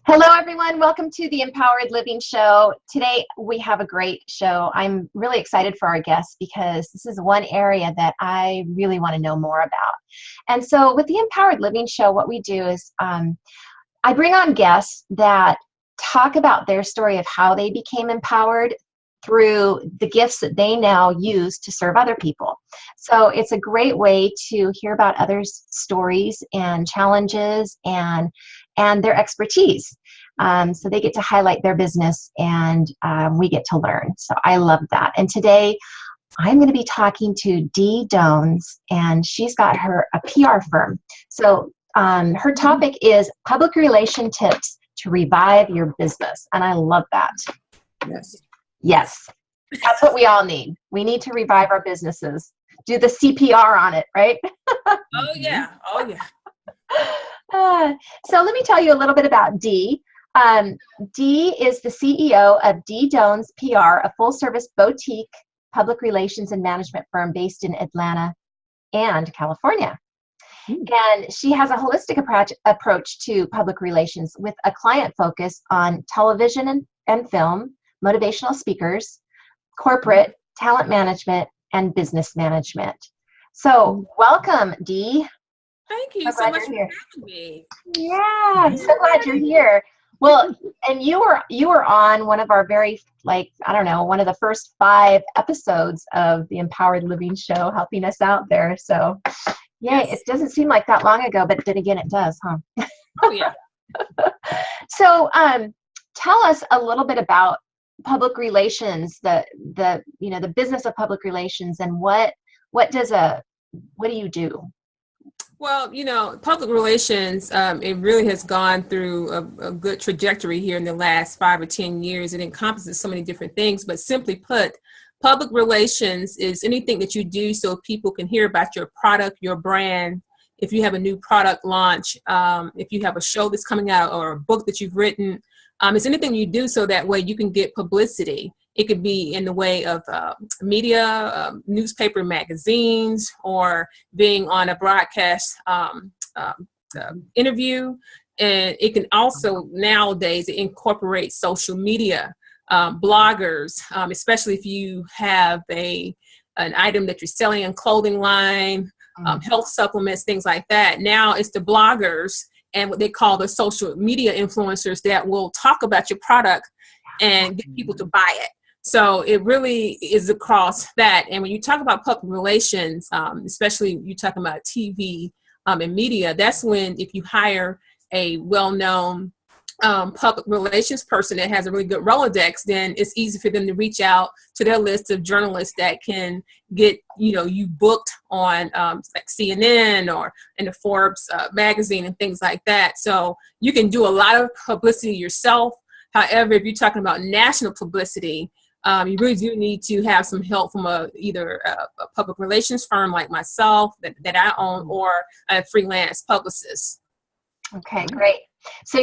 Hello, everyone. Welcome to the Empowered Living Show. Today, we have a great show. I'm really excited for our guests because this is one area that I really want to know more about. And so with the Empowered Living Show, what we do is I bring on guests that talk about their story of how they became empowered through the gifts that they now use to serve other people. So it's a great way to hear about others' stories and challenges and their expertise. So they get to highlight their business and we get to learn. So I love that. And today I'm going to be talking to Dee Doanes, and she's got a PR firm. So her topic is public relation tips to revive your business. And I love that. Yes, that's what we all need. We need to revive our businesses. Do the CPR on it, right? Oh, yeah. Oh, yeah. So let me tell you a little bit about Dee. Dee is the CEO of Dee Doanes PR, a full-service boutique public relations and management firm based in Atlanta and California. And she has a holistic approach to public relations with a client focus on television and film, motivational speakers, corporate, talent management, and business management. So welcome, Dee. Thank you so much for having me. Yeah, I'm so glad you're here. Well, and you were on one of our very, one of the first 5 episodes of the Empowered Living Show, helping us out there. So, yeah, It doesn't seem like that long ago, but then again, it does, huh? Oh, yeah. So, tell us a little bit about public relations, the business of public relations, and what do you do? Well, public relations, it really has gone through a good trajectory here in the last 5 or 10 years. It encompasses so many different things, but simply put, public relations is anything that you do so people can hear about your product, your brand. If you have a new product launch, if you have a show that's coming out or a book that you've written, it's anything you do so that way you can get publicity. It could be in the way of media, newspaper, magazines, or being on a broadcast interview. And it can also nowadays incorporate social media, bloggers, especially if you have an item that you're selling in clothing line, health supplements, things like that. Now it's the bloggers and what they call the social media influencers that will talk about your product and get people to buy it. So it really is across that. And when you talk about public relations, especially you talking about TV and media, that's when if you hire a well-known public relations person that has a really good Rolodex, then it's easy for them to reach out to their list of journalists that can get, you booked on like CNN or in the Forbes magazine and things like that. So you can do a lot of publicity yourself. However, if you're talking about national publicity, you really do need to have some help from either a public relations firm like myself that I own, or a freelance publicist. Okay, great. So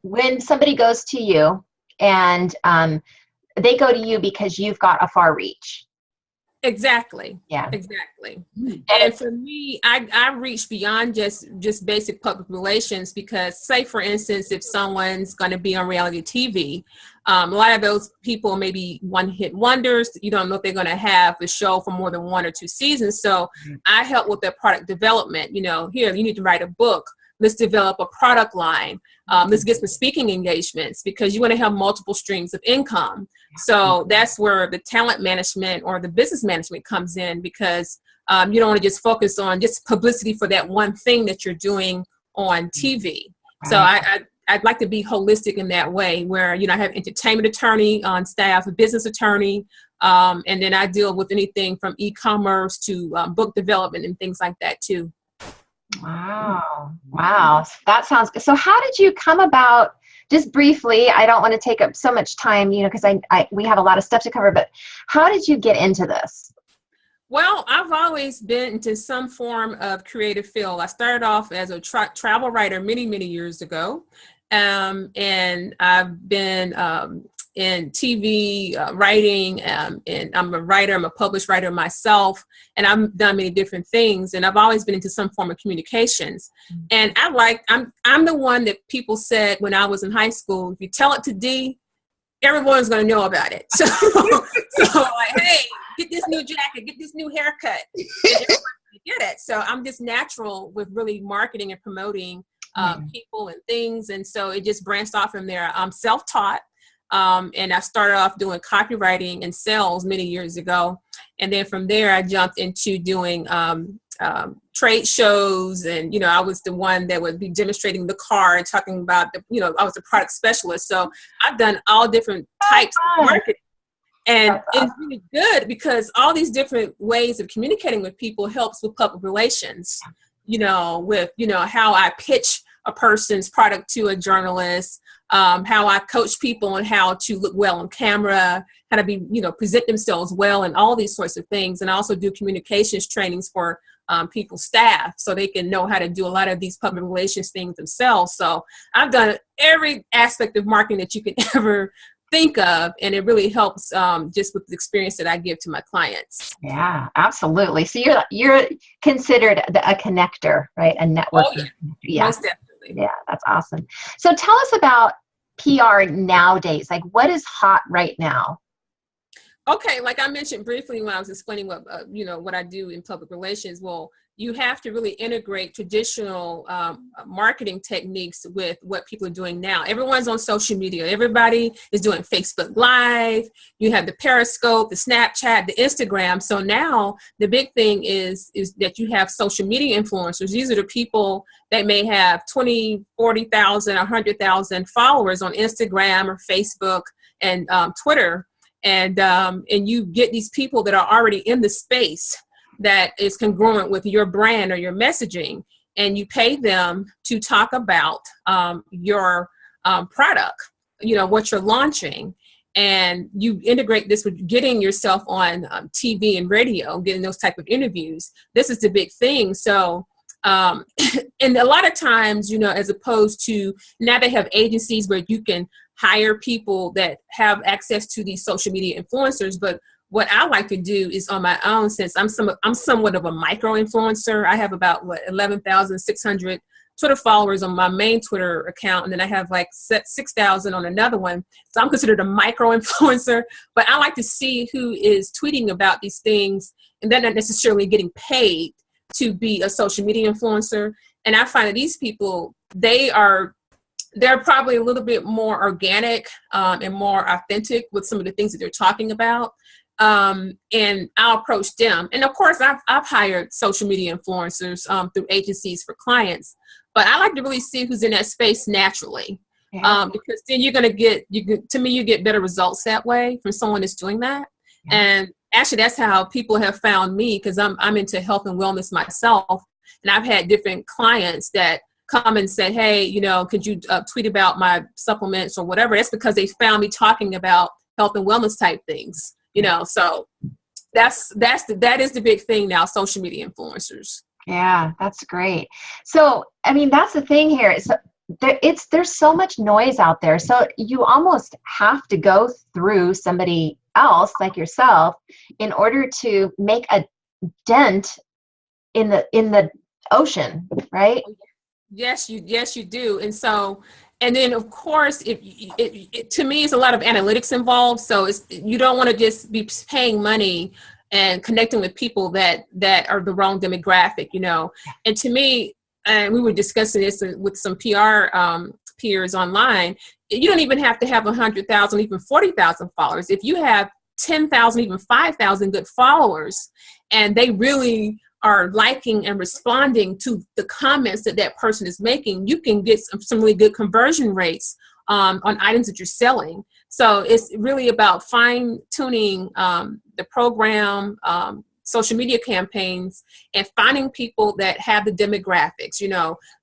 when somebody goes to you and they go to you because you've got a far reach. Exactly. Yeah. Exactly. And for me, I reach beyond just basic public relations because, say, for instance, if someone's going to be on reality TV, a lot of those people may be one-hit wonders. You don't know if they're going to have the show for more than 1 or 2 seasons. So I help with their product development. Here, you need to write a book. Let's develop a product line. Let's get some speaking engagements because you want to have multiple streams of income. So that's where the talent management or the business management comes in, because you don't want to just focus on just publicity for that one thing that you're doing on TV. So I'd like to be holistic in that way where, I have entertainment attorney on staff, a business attorney, and then I deal with anything from e-commerce to book development and things like that too. Wow. That sounds good. So how did you come about, just briefly, I don't want to take up so much time, because we have a lot of stuff to cover, but how did you get into this? Well, I've always been into some form of creative field. I started off as a travel writer many, many years ago. And I've been in TV writing, and I'm a writer. I'm a published writer myself, and I've done many different things. And I've always been into some form of communications. And I'm the one that people said when I was in high school, if you tell it to Dee, everyone's going to know about it. So like, hey, get this new jacket, get this new haircut. And everyone's going to get it. So I'm just natural with really marketing and promoting people and things. And so it just branched off from there. I'm self-taught. And I started off doing copywriting and sales many years ago. And then from there, I jumped into doing trade shows. And, you know, I was the one that would be demonstrating the car and talking about, I was a product specialist. So I've done all different types of marketing. And it's really good because all these different ways of communicating with people helps with public relations, with, how I pitch a person's product to a journalist, how I coach people on how to look well on camera, how to be, present themselves well, and all these sorts of things. And I also do communications trainings for people's staff so they can know how to do a lot of these public relations things themselves. So I've done every aspect of marketing that you can ever think of, and it really helps just with the experience that I give to my clients. Yeah, absolutely. So you're considered a connector, right? A networker. Oh, yeah. Most definitely. Yeah, that's awesome. So tell us about PR nowadays. Like, what is hot right now? Okay, like I mentioned briefly when I was explaining what I do in public relations. Well, you have to really integrate traditional marketing techniques with what people are doing now. Everyone's on social media. Everybody is doing Facebook Live. You have the Periscope, the Snapchat, the Instagram. So now the big thing is that you have social media influencers. These are the people that may have 20, 40,000, 100,000 followers on Instagram or Facebook and Twitter. And you get these people that are already in the space that is congruent with your brand or your messaging, and you pay them to talk about your product, what you're launching, and you integrate this with getting yourself on TV and radio, getting those type of interviews. This is the big thing. So, and a lot of times, as opposed to now they have agencies where you can hire people that have access to these social media influencers, but what I like to do is on my own, since I'm somewhat of a micro influencer. I have about 11,600 Twitter followers on my main Twitter account, and then I have like 6,000 on another one. So I'm considered a micro influencer, but I like to see who is tweeting about these things, and they're not necessarily getting paid to be a social media influencer. And I find that these people, they're probably a little bit more organic and more authentic with some of the things that they're talking about. And I'll approach them. And of course, I've hired social media influencers through agencies for clients, but I like to really see who's in that space naturally. Yeah. Because then you get better results that way from someone that's doing that. Yeah. And actually that's how people have found me, because I'm into health and wellness myself. And I've had different clients that come and say, hey, could you tweet about my supplements or whatever? That's because they found me talking about health and wellness type things. So that is the big thing now, social media influencers. Yeah, that's great. So, that's the thing here. So there's so much noise out there. So you almost have to go through somebody else like yourself in order to make a dent in the ocean, right? Yes, you do. And then, of course, to me, it's a lot of analytics involved. So you don't want to just be paying money and connecting with people that are the wrong demographic, And to me, and we were discussing this with some PR peers online, you don't even have to have 100,000, even 40,000 followers. If you have 10,000, even 5,000 good followers, and they really are liking and responding to the comments that person is making, you can get some really good conversion rates on items that you're selling. So it's really about fine-tuning the program, social media campaigns, and finding people that have the demographics.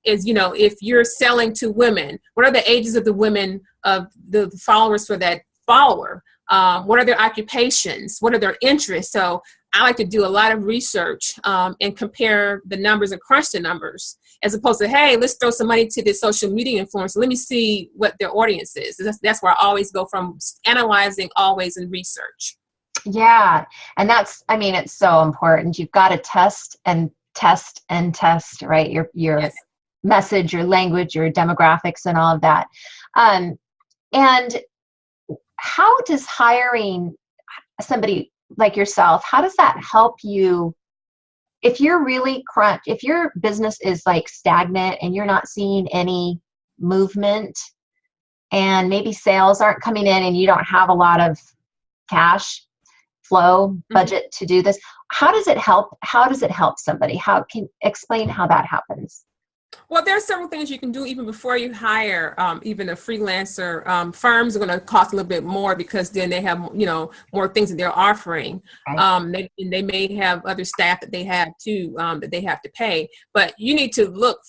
If you're selling to women, what are the ages of the women of the followers for that follower? What are their occupations? What are their interests? So I like to do a lot of research and compare the numbers and crunch the numbers, as opposed to, hey, let's throw some money to this social media influencer. Let me see what their audience is. That's where I always go from analyzing always in research. Yeah. And that's, I mean, it's so important. You've got to test and test and test, right? Your Yes. message, your language, your demographics, and all of that. And how does hiring somebody like yourself, how does that help you if you're really if your business is like stagnant and you're not seeing any movement and maybe sales aren't coming in and you don't have a lot of cash flow budget to do this, how does it help somebody? How can explain how that happens? Well, there are several things you can do even before you hire even a freelancer. Firms are going to cost a little bit more because then they have, more things that they're offering. Right. They may have other staff that they have too that they have to pay. But you need to look,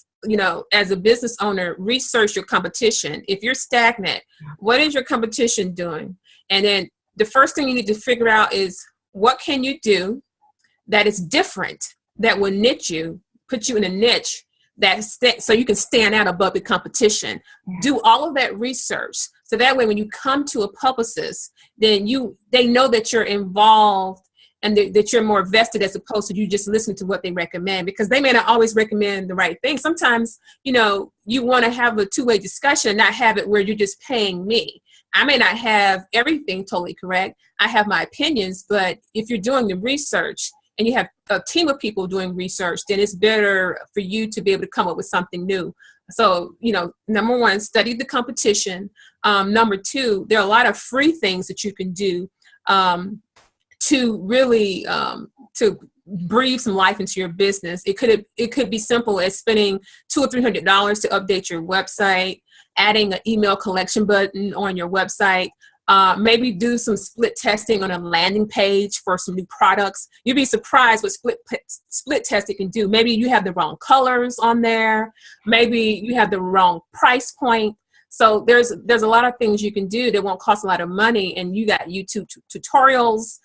as a business owner, research your competition. If you're stagnant, what is your competition doing? And then the first thing you need to figure out is what can you do that is different, that will put you in a niche, so you can stand out above the competition. Yeah. Do all of that research. So that way, when you come to a publicist, then they know that you're involved and that you're more vested as opposed to you just listening to what they recommend, because they may not always recommend the right thing. Sometimes, you want to have a two-way discussion, not have it where you're just paying me. I may not have everything totally correct. I have my opinions, but if you're doing the research and you have a team of people doing research, then it's better for you to be able to come up with something new. So, number one, study the competition. Number two, there are a lot of free things that you can do to really to breathe some life into your business. It could be simple as spending $200 or $300 to update your website, adding an email collection button on your website. Maybe do some split testing on a landing page for some new products. You'd be surprised what split testing can do. Maybe you have the wrong colors on there. Maybe you have the wrong price point. So there's a lot of things you can do that won't cost a lot of money. And you got YouTube tutorials.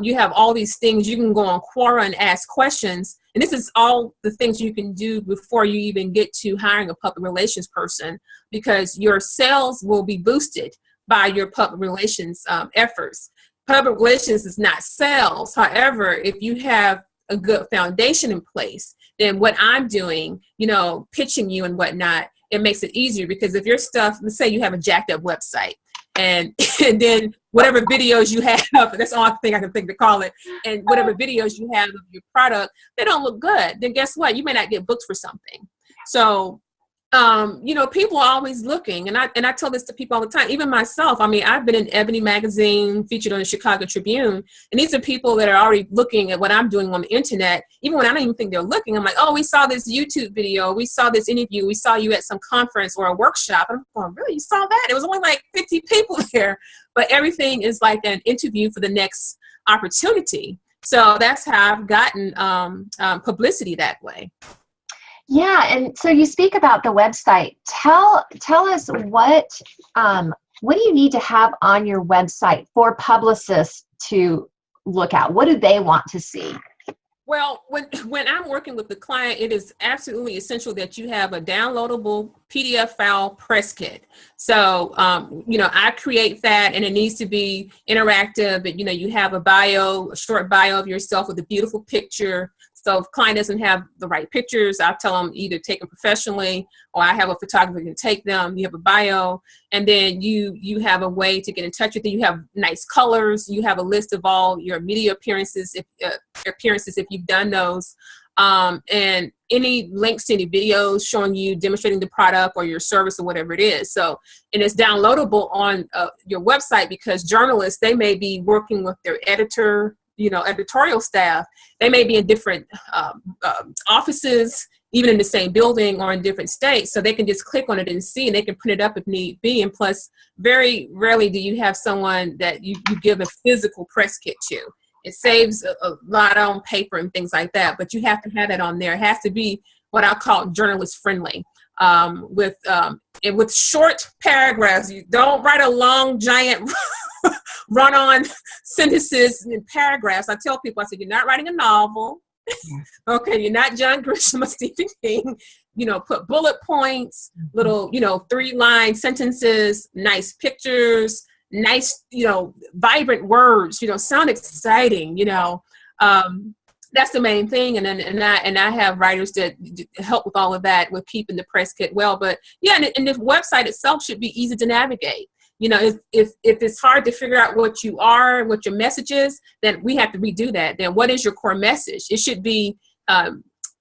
You have all these things. You can go on Quora and ask questions. And this is all the things you can do before you even get to hiring a public relations person, because your sales will be boosted by your public relations efforts. Public relations is not sales. However, if you have a good foundation in place, then what I'm doing, pitching you and whatnot, it makes it easier, because if your stuff, let's say you have a jacked up website, and then whatever videos you have, that's the only thing I can think to call it, and whatever videos you have of your product, they don't look good, then guess what? You may not get booked for something. So people are always looking, and I tell this to people all the time, even myself. I mean, I've been in Ebony magazine, featured on the Chicago Tribune, and these are people that are already looking at what I'm doing on the internet. Even when I don't even think they're looking, I'm like, oh, we saw this YouTube video, we saw this interview, we saw you at some conference or a workshop. And I'm going, really? You saw that? It was only like 50 people there, but everything is like an interview for the next opportunity. So that's how I've gotten publicity that way. Yeah, and so you speak about the website. Tell us what do you need to have on your website for publicists to look at? What do they want to see? Well, when I'm working with the client, it is absolutely essential that you have a downloadable PDF file press kit. So, I create that, and it needs to be interactive. And, you have a short bio of yourself with a beautiful picture. So if client doesn't have the right pictures, I'll tell them either take them professionally, or I have a photographer who can take them. You have a bio, and then you have a way to get in touch with you. You have nice colors. You have a list of all your media appearances, if you've done those, and any links to any videos showing you demonstrating the product or your service or whatever it is. So, and it's downloadable on your website, because journalists, they may be working with their editorial staff. They may be in different offices, even in the same building or in different states. So they can just click on it and see, and they can print it up if need be. And plus, very rarely do you have someone that you give a physical press kit to. It saves a lot on paper and things like that, but you have to have that on there. It has to be what I call journalist friendly, with short paragraphs. You don't write a long, giant run-on sentences and paragraphs. I tell people, I said, you're not writing a novel. Okay, you're not John Grisham or Stephen King. Put bullet points, little, 3-line sentences, nice pictures, nice, vibrant words, sound exciting, that's the main thing. And I have writers that help with all of that, with keeping the press kit well. But yeah, and the website itself should be easy to navigate. If it's hard to figure out what you are, what your message is, then we have to redo that. Then what is your core message? It should be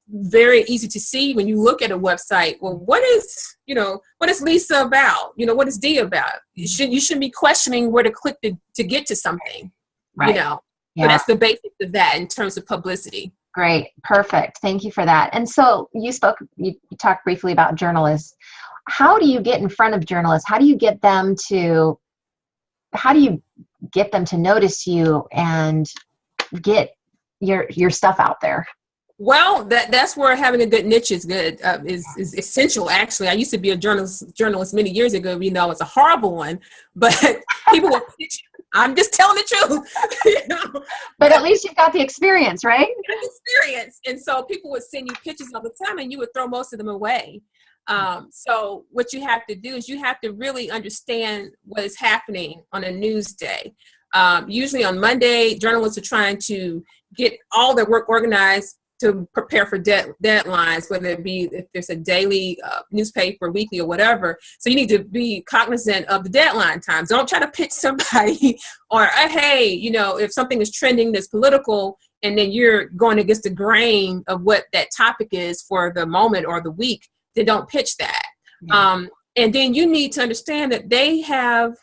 very easy to see when you look at a website. Well, what is Lisa about? What is Dee about? You shouldn't be questioning where to click to get to something. Right. So that's the basics of that in terms of publicity. Great. Perfect. Thank you for that. And so you talked briefly about journalists. How do you get in front of journalists? How do you get them to notice you and get your stuff out there? Well, that's where having a good niche is good, is essential. Actually, I used to be a journalist many years ago. It's a horrible one, but people will pitch. I'm just telling the truth. But at least you've got the experience, right? Experience. And so people would send you pictures all the time and you would throw most of them away. So what you have to do is you have to really understand what is happening on a news day. Usually on Monday, journalists are trying to get all their work organized to prepare for deadlines, whether it be if there's a daily newspaper, weekly, or whatever. So you need to be cognizant of the deadline times. Don't try to pitch somebody or, hey, if something is trending that's political and then you're going against the grain of what that topic is for the moment or the week, then don't pitch that. Yeah. And then you need to understand that they have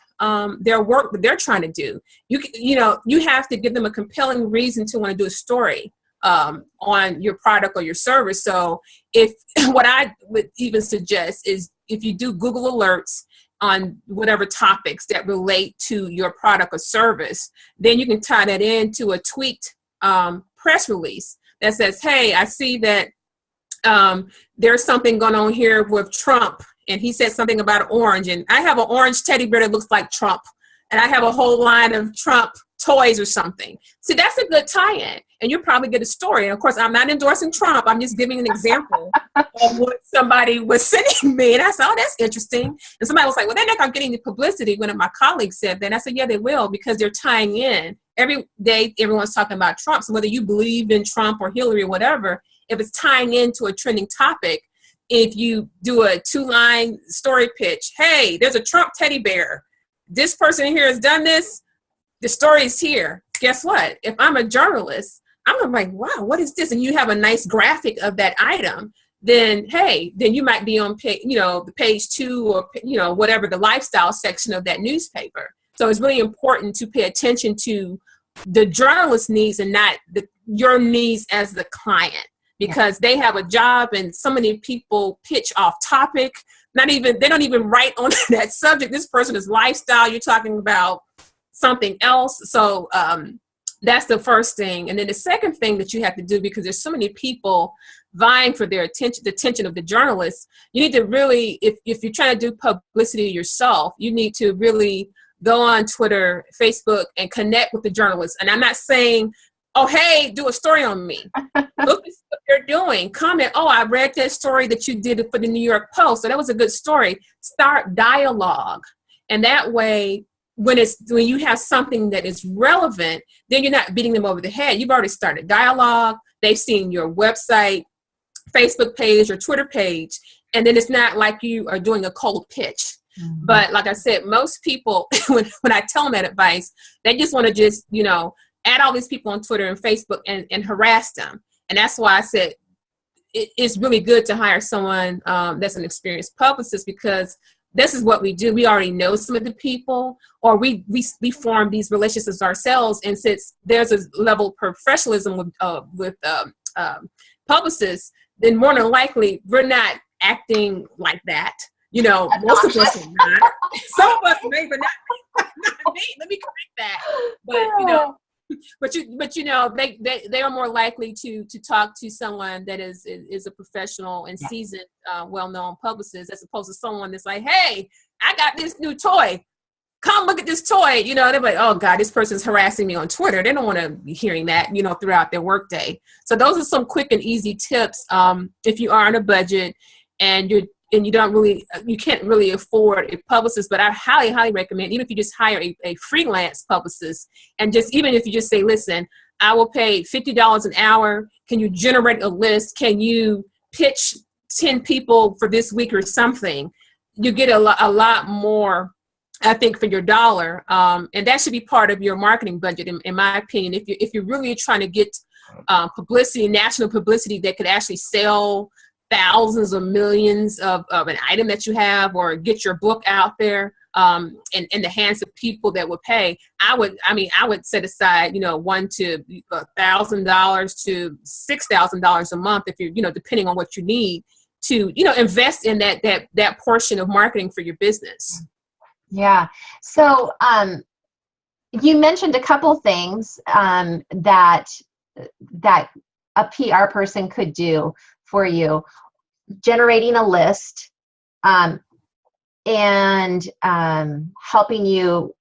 their work that they're trying to do. You have to give them a compelling reason to want to do a story on your product or your service. So what I would even suggest is if you do Google alerts on whatever topics that relate to your product or service, then you can tie that into a tweaked press release that says, hey, I see that there's something going on here with Trump, and he said something about orange, and I have an orange teddy bear that looks like Trump, and I have a whole line of Trump toys or something. See, that's a good tie-in, and you'll probably get a story. And of course, I'm not endorsing Trump. I'm just giving an example of what somebody was sending me. And I said, oh, that's interesting. And somebody was like, well, they're not going to get any publicity. One of my colleagues said that. And I said, yeah, they will, because they're tying in. Every day, everyone's talking about Trump. So whether you believe in Trump or Hillary or whatever, if it's tying into a trending topic, if you do a 2-line story pitch, hey, there's a Trump teddy bear. This person here has done this. The story is here. Guess what? If I'm a journalist, I'm like, wow, what is this? And you have a nice graphic of that item, then, hey, then you might be on the page 2 or, whatever the lifestyle section of that newspaper. So it's really important to pay attention to the journalist needs and not your needs as the client, because they have a job and so many people pitch off topic. They don't even write on that subject. This person is lifestyle. You're talking about something else. So that's the first thing. And then the second thing that you have to do, because there's so many people vying for their attention, the attention of the journalists, you need to really, if you're trying to do publicity yourself, you need to really go on Twitter, Facebook, and connect with the journalists. And I'm not saying, oh, hey, do a story on me. Look at what they're doing. Comment, oh, I read that story that you did for the New York Post. So that was a good story. Start dialogue. And that way, when you have something that is relevant, then you're not beating them over the head. You've already started dialogue. They've seen your website, Facebook page, or Twitter page. And then it's not like you are doing a cold pitch. Mm-hmm. But like I said, most people, when I tell them that advice, they just want to just, add all these people on Twitter and Facebook and harass them. And that's why I said it's really good to hire someone that's an experienced publicist, because this is what we do. We already know some of the people, or we form these relationships ourselves. And since there's a level of professionalism with publicists, then more than likely we're not acting like that. Most of us are not. Some of us may, but not me. Let me correct that. But they are more likely to talk to someone that is a professional and seasoned, well-known publicist, as opposed to someone that's like, hey, I got this new toy. come look at this toy, you know, they're like, oh God, this person's harassing me on Twitter. They don't want to be hearing that, you know, throughout their workday. So those are some quick and easy tips. If you are on a budget and you can't really afford a publicist, but I highly recommend, even if you just hire a freelance publicist, and just, even if you just say, listen, I will pay $50 an hour. Can you generate a list? Can you pitch 10 people for this week or something? You get a lot more, I think, for your dollar, and that should be part of your marketing budget, in my opinion. If you're really trying to get publicity, national publicity that could actually sell thousands or millions of an item that you have, or get your book out there in the hands of people that would pay, I would set aside, you know, $1,000 to $1,000 to $6,000 a month, if you're, you know, depending on what you need to, you know, invest in that portion of marketing for your business. Yeah. So you mentioned a couple things that a PR person could do for you: generating a list, and helping you.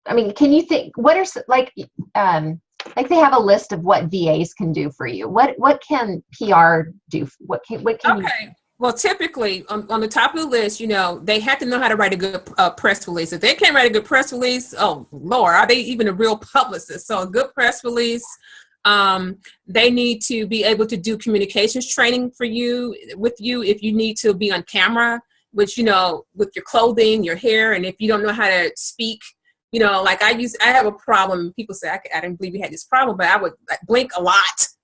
I mean, can you think, what are, like they have a list of what VAs can do for you. What can PR do? What can Okay. you? Well, typically on the top of the list, you know, they have to know how to write a good press release. If they can't write a good press release, oh Lord, are they even a real publicist? So a good press release. They need to be able to do communications training with you if you need to be on camera, which, you know, with your clothing, your hair, and if you don't know how to speak, you know, like I have a problem. People say, I didn't believe you had this problem, but I would blink a lot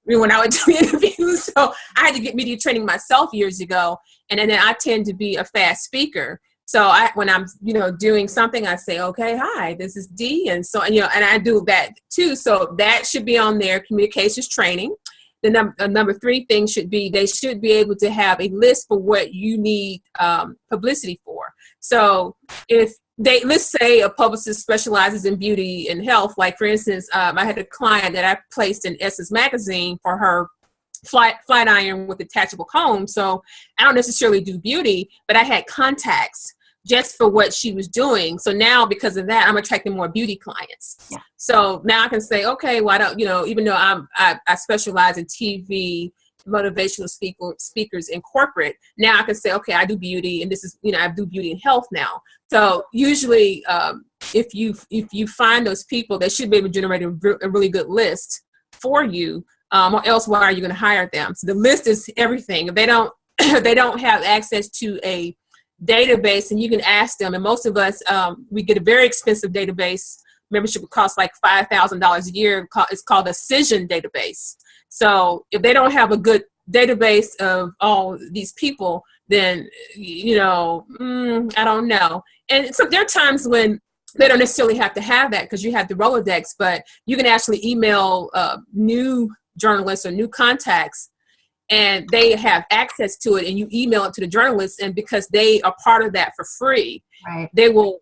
when I would do interviews. So I had to get media training myself years ago. And then I tend to be a fast speaker. So when I'm, you know, doing something, I say, okay, hi, this is Dee. And so, you know, and I do that too. So that should be on their communications training. The number 3 thing should be, they should be able to have a list for what you need publicity for. So let's say a publicist specializes in beauty and health. Like, for instance, I had a client that I placed in Essence magazine for her flat iron with detachable comb. So I don't necessarily do beauty, but I had contacts just for what she was doing. So now, because of that, I'm attracting more beauty clients. Yeah. So now I can say, okay, well, I don't, you know, even though I specialize in TV, motivational speakers in corporate, now I can say, okay, I do beauty, and this is, you know, I do beauty and health now. So usually, if you find those people, they should be able to generate a really good list for you, or else why are you going to hire them? So the list is everything. If they don't they don't have access to a database, and you can ask them, and most of us, we get a very expensive database. Membership would cost like $5,000 a year. It's called a Cision database. So if they don't have a good database of all these people, then, you know, I don't know. And so there are times when they don't necessarily have to have that, because you have the Rolodex, but you can actually email new journalists or new contacts, and they have access to it, and you email it to the journalists, and because they are part of that for free, right, they will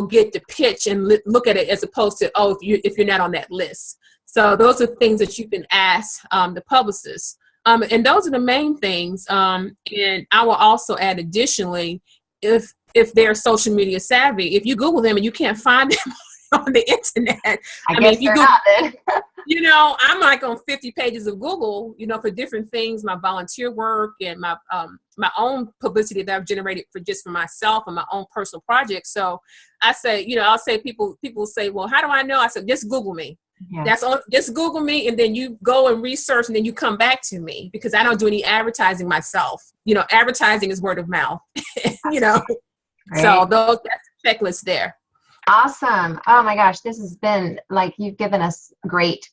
get the pitch and look at it, as opposed to, oh, if you're not on that list. So those are things that you can ask the publicists, and those are the main things. And I will also add, additionally, if they're social media savvy, if you Google them and you can't find them on the internet, I mean, if you Google, you know, I'm like on 50 pages of Google, you know, for different things, my volunteer work and my own publicity that I've generated for myself and my own personal projects. So I say, you know, I'll say, people say, well, how do I know? I said, just Google me. Yeah. That's all. Just Google me, and then you go and research, and then you come back to me, because I don't do any advertising myself. You know, advertising is word of mouth. You know, great. So that's a checklist there. Awesome. Oh my gosh, this has been, like, you've given us great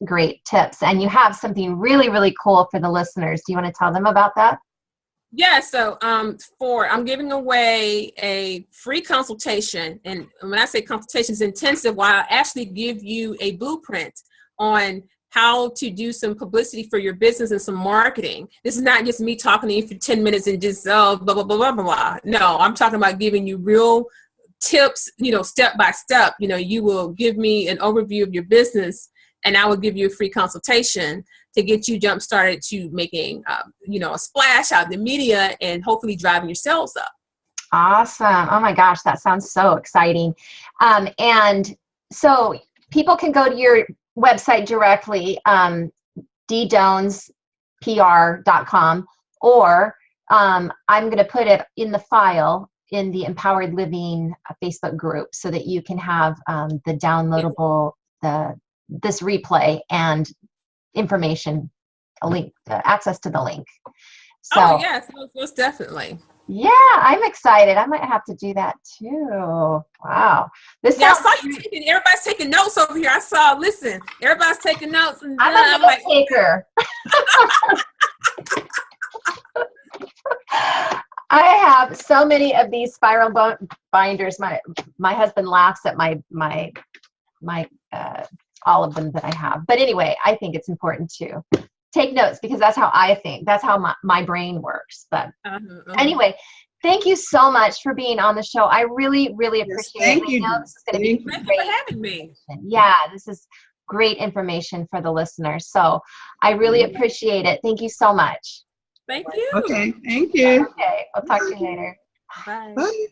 tips, and you have something really, really cool for the listeners. Do you want to tell them about that? Yeah, so I'm giving away a free consultation, and when I say consultation, it's intensive, while I actually give you a blueprint on how to do some publicity for your business and some marketing. This is not just me talking to you for 10 minutes and just blah, blah, blah, blah, blah. No, I'm talking about giving you real tips, you know, step by step. You know, you will give me an overview of your business, and I will give you a free consultation to get you jump started to making, you know, a splash out in the media, and hopefully driving your sales up. Awesome. Oh my gosh, that sounds so exciting. And so people can go to your website directly, ddoanespr.com, or I'm going to put it in the file in the Empowered Living Facebook group so that you can have the downloadable, this replay and information, a link, access to the link. So, oh yes, most definitely. yeah, I'm excited. I might have to do that too. Wow. This Yeah, I sounds saw you taking, everybody's taking notes over here. I saw, listen, everybody's taking notes. And I'm a note taker. I have so many of these spiral binders. My husband laughs at my all of them that I have. But anyway, I think it's important to take notes because that's how I think. That's how my brain works. But anyway, thank you so much for being on the show. I really, really appreciate it. Thank you. I know this is going to be great. Thank you for having me. Yeah, this is great information for the listeners. So I really appreciate it. Thank you so much. Thank you. Okay, thank you. Okay, I'll talk to you later. Bye. Bye.